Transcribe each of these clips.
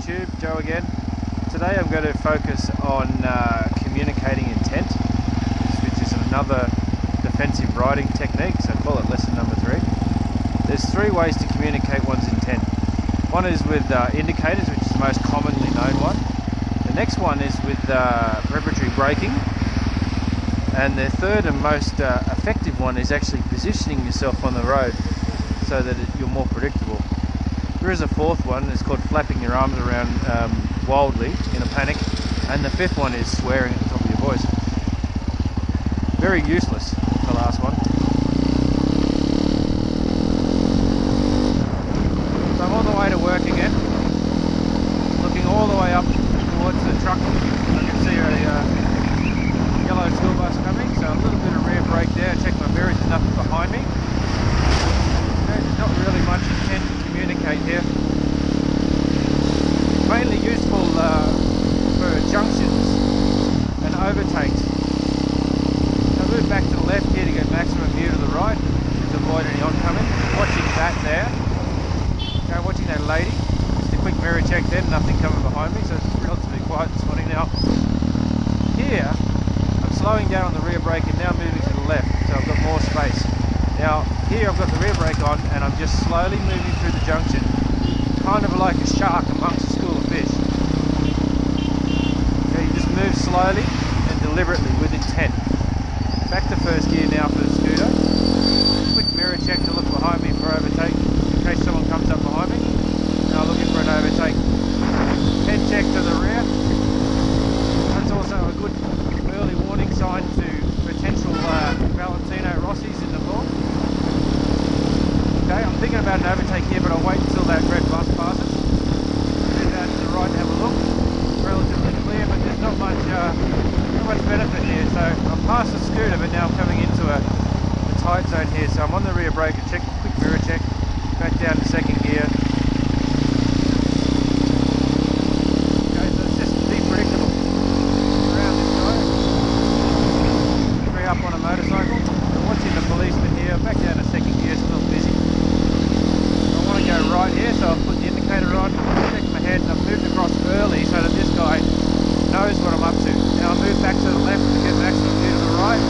YouTube, Joe again. Today I'm going to focus on communicating intent, which is another defensive riding technique, so call it lesson number 3. There's 3 ways to communicate one's intent. One is with indicators, which is the most commonly known one. The next one is with preparatory braking. And the third and most effective one is actually positioning yourself on the road so that you're more predictable. There is a fourth one, it's called flapping your arms around wildly in a panic, and the fifth one is swearing at the top of your voice. Very useless, the last one. So I'm on the way to work again, looking all the way up towards the truck. I can see a yellow school bus coming, so a little bit of rear brake there. Check my mirrors, there's nothing behind me. There's not really much intent to communicate here. Mainly useful for junctions and overtakes. So I move back to the left here to get maximum view to the right to avoid any oncoming. Watching that there. Okay, watching that lady. Just a quick mirror check then, nothing coming behind me, so it's relatively quiet this morning now. Here, I'm slowing down on the rear brake and now moving to the left, so I've got more space. Now, here I've got the rear brake on and I'm just slowly moving through the junction, kind of like a shark amongst a school of fish. Okay, you just move slowly and deliberately with intent. Back to first gear now for the scooter. Quick mirror check to look behind me for overtake, in case someone comes up behind me. Now looking for an overtake. Head check to the rear. That's also a good early warning sign to potential Valentino Rossi's in the fall. Okay, I'm thinking about an overtake here, but I'll wait until that red bus passes. Move out to the right and have a look. Relatively clear, but there's not much benefit here. So I'm past the scooter, but now I'm coming into a tight zone here. So I'm on the rear brake and check, quick mirror check. Back down to second gear. Okay, so it's just be predictable. Around this guy. 3 up on a motorcycle. I'm watching the policeman here. Back down to second gear, it's a little busy. I want to go right here, so I'll put the indicator on, check my head, and I've moved across early so that this guy knows what I'm up to. Now I'll move back to the left to get maximum view to the right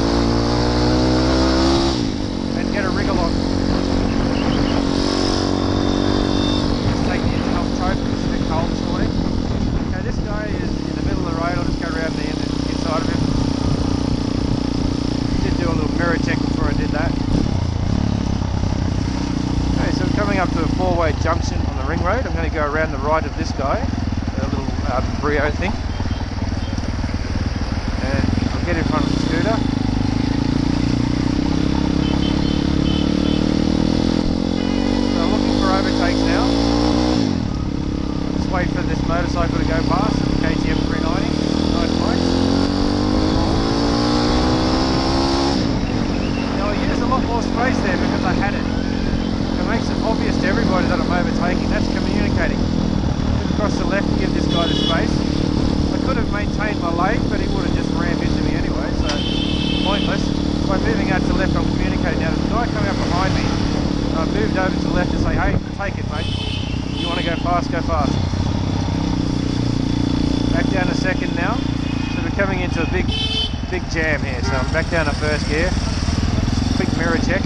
and get a wriggle on. Just take the engine off choke, it's a bit cold this morning. Okay, this guy is in the middle of the road, I'll just go around the inside of him. Did do a little mirror check before I did that. Okay, so I'm coming up to a 4-way junction on the ring road. I'm going to go around the right of this guy, a little Brio thing. Get in front of the scooter. So I'm looking for overtakes now. Just wait for this motorcycle to go past, KTM 390, nice bikes. Now I used a lot more space there because I had it. It makes it obvious to everybody that I'm overtaking. That's communicating. Move across the left to give this guy the space. I could have maintained my lane, but he would have just rammed into me anyway, so pointless. By moving out to the left, I'm communicating. Now there's a guy coming up behind me, and I've moved over to the left to say, hey, take it, mate. You want to go fast, go fast. Back down to second now. So we're coming into a big jam here, so I'm back down to first gear. Quick mirror check.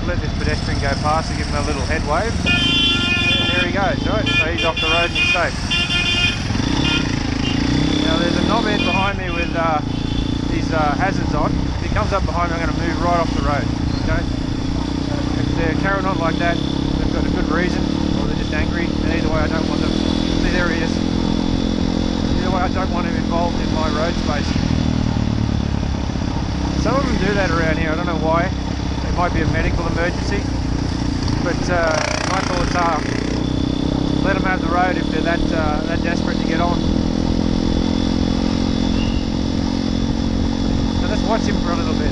Let this pedestrian go past and give him a little head wave. And there he goes, right? So he's off the road and he's safe. Now there's a knobhead behind me with these hazards on. If he comes up behind me, I'm going to move right off the road. Okay? If they're carrying on like that, they've got a good reason, or they're just angry, and either way I don't want them. See, there he is. Either way I don't want him involved in my road space. Some of them do that around here, I don't know why. It might be a medical emergency, but my thoughts are, let them have the road if they're that desperate to get on. Let's watch him for a little bit.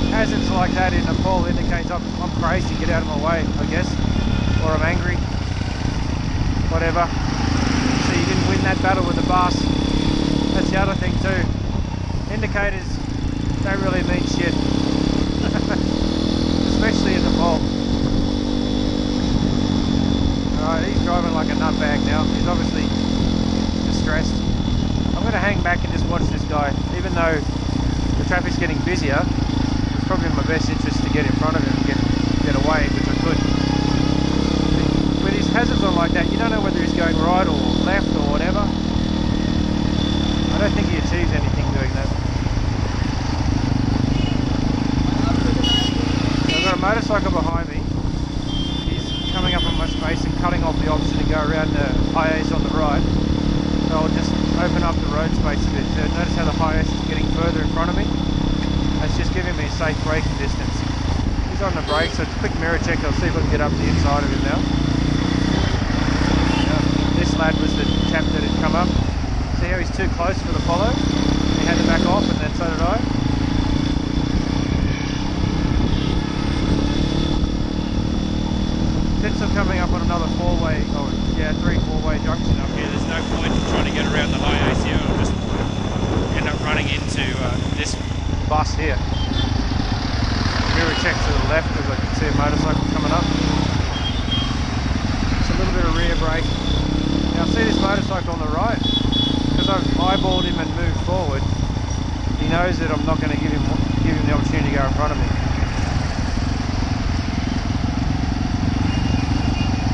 Hazards like that in Nepal indicates I'm crazy, get out of my way, I guess. Or I'm angry. Whatever. So you didn't win that battle with the bus. That's the other thing too. Indicators don't really mean shit. Especially in Nepal. Alright, he's driving like a hang back and just watch this guy. Even though the traffic's getting busier, it's probably in my best interest to get in front of him and get away, which I could. With his hazards on like that, you don't know whether he's going right or left or whatever. I don't think he achieves anything doing that. So I've got a motorcycle behind me. He's coming up on my space and cutting off the option to go around the high-ace on the right. So I'll just open up the road space a bit. So notice how the high-ace is getting further in front of me. That's just giving me safe braking distance. He's on the brake, so it's a quick mirror check. I'll see if I can get up the inside of him now. This lad was the chap that had come up. See how he's too close for the follow? He had to back off, and then so did I. Since I'm coming up on another three-four-way junction up here, there's no point in trying to get around the high-ace here. I'll just end up running into this bus here. Mirror check to the left because I can see a motorcycle coming up. Just a little bit of rear brake. Now I see this motorcycle on the right. Because I've eyeballed him and moved forward, he knows that I'm not going to give him the opportunity to go in front of me.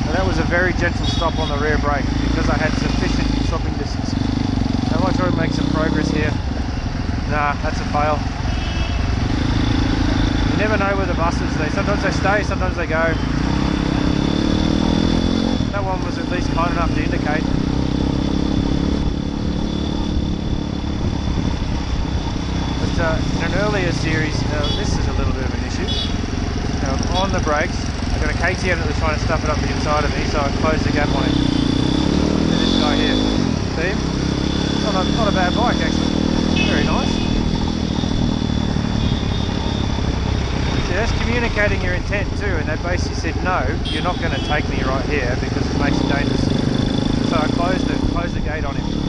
So that was a very gentle stop on the rear brake because I had sufficient stopping distance. Now I might try to make some progress here. Nah, that's a fail. You never know with the buses. Sometimes they stay, sometimes they go. That one was at least kind enough to indicate. In an earlier series, this is a little bit of an issue. Now on the brakes, I've got a KTM that was trying to stuff it up the inside of me, so I closed the gap on him. And this guy here, see him? Not a bad bike actually, very nice. See, that's communicating your intent too, and they basically said, no, you're not going to take me right here because it makes it dangerous. So I closed the gate on him.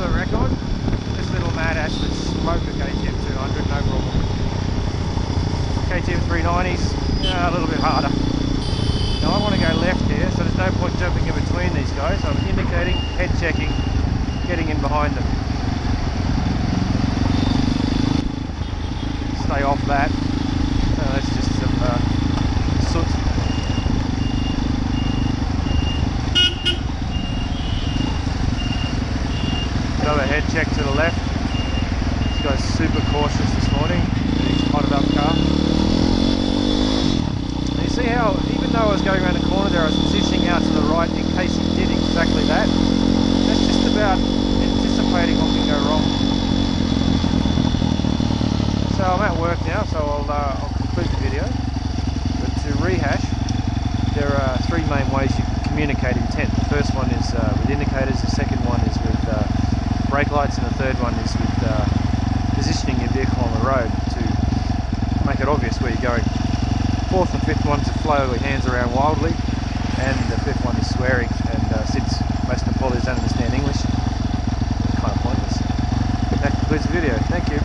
Record, this little Mad Ash would smoke a KTM 200, no problem. KTM 390s, a little bit harder. Now I want to go left here, so there's no point jumping in between these guys. I'm indicating, head checking, getting in behind them. Stay off that. That's just some soot. Another head check to the left. This guy's super cautious this morning. He's potted up car. And you see how, even though I was going around the corner there, I was positioning out to the right in case he did exactly that. That's just about anticipating what can go wrong. So I'm at work now, so I'll conclude the video. But to rehash, there are three main ways you can communicate intent. The first one is with indicators, the second one is with brake lights, and the third one is with positioning your vehicle on the road to make it obvious where you're going. Fourth and fifth ones are flow your hands around wildly, and the fifth one is swearing, and since most Nepalis don't understand English, kind of pointless. That concludes the video. Thank you.